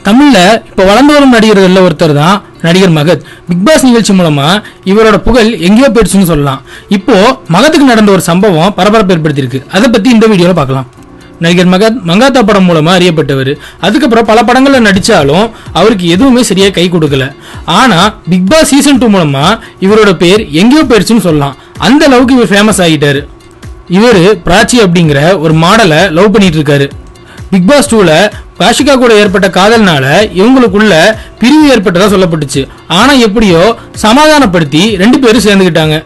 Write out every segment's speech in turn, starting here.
தமிழ்ல இப்ப வளர்ந்து வரும் நடிகர்கள் ஒருத்தர் தான் நடிகர் மகத். பிக் பாஸ் நிகழ்ச்சி மூலமா இவரோட புகழ் எங்கேயோ போயிடுச்சுன்னு சொல்லலாம். இப்போ மகத்துக்கு நடந்த ஒரு சம்பவம் பரபரப்பு ஏற்படுத்தியிருக்கு. அதை பத்தி இந்த வீடியோல பார்க்கலாம். நடிகர் மகத் மங்காத்தா படம் மூலமா அறியப்பட்டவர். அதுக்கப்புறம் பல படங்கள்ல நடிச்சாலும் அவருக்கு எதுவுமே சரியா கை கொடுக்கல. ஆனா பிக் பாஸ் சீசன் 2 மூலமா இவரோட பேர் எங்கேயோ போயிடுச்சுன்னு சொல்லலாம். அந்த அளவுக்கு இவர் ஃபேமஸ் ஆகிட்டாரு. இவரு பிராச்சி அப்படிங்கிற ஒரு மாடலை லவ் பண்ணிட்டு இருக்காரு. பிக் பாஸ் 2ல பாஷிகா கூட ஏற்பட்ட காதல்னால இவங்களுக்குள்ள பிரிவு ஏற்பட்டதா சொல்லப்பட்டுச்சு. ஆனா எப்படியோ சமாதானப்படுத்தி 2 பேரும் சேர்ந்துக்கிட்டாங்க.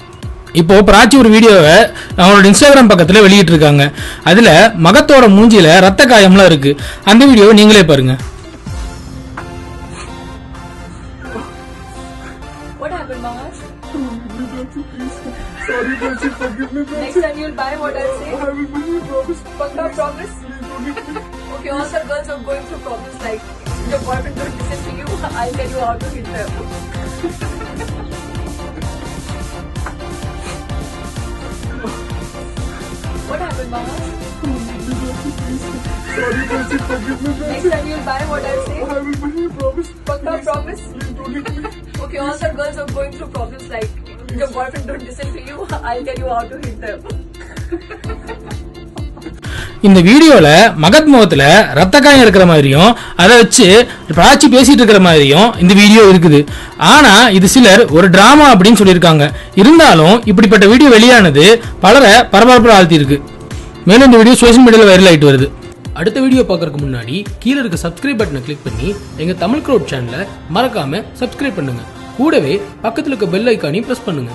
இப்போ பிராச்சி ஒரு வீடியோவை அவங்களோட இன்ஸ்டாகிராம் பக்கத்துல வெளியிட்டு இருக்காங்க. அதுல மகத்தோட மூஞ்சில ரத்த காயம்லாம் இருக்கு. அந்த வீடியோவை நீங்களே பாருங்க. Sorry, Prachi, forgive me, Prachi. Next time you'll buy what I say. I will bring you promise. Pakka promise. Okay, all the girls are going through problems like your boyfriend don't listen to you. I'll tell you how to hit them. What happened, Mama? Sorry, Prachi, forgive me, Prachi. Next time you'll buy what I say. I will bring you promise. Pakka promise. Please don't hit me. Okay, all the girls are going through problems like your boyfriend don't listen to you. I'll tell you how to hit them. இந்த வீடியோல மகத் முகத்துல ரத்த காயம் இருக்கிற மாதிரியும் அதை வச்சு பிராச்சி பேசிட்டு இருக்கிற மாதிரியும் இந்த வீடியோ இருக்குது. ஆனா இது சிலர் ஒரு டிராமா அப்படின்னு சொல்லியிருக்காங்க. இருந்தாலும் இப்படிப்பட்ட வீடியோ வெளியானது பலரை பரபரப்பு ஆழ்த்தி இருக்கு. மேலும் இந்த வீடியோ சோஷியல் மீடியால வைரல் ஆயிட்டு வருது. அடுத்த வீடியோ பார்க்கறதுக்கு முன்னாடி கீழே இருக்க சப்ஸ்கிரைப் பட்டனை கிளிக் பண்ணி எங்க தமிழ் க்ரௌட் சேனலை மறக்காம சப்ஸ்கிரைப் பண்ணுங்க. கூடவே பக்கத்துல இருக்க பெல் ஐக்கானையும் பிரஸ் பண்ணுங்க.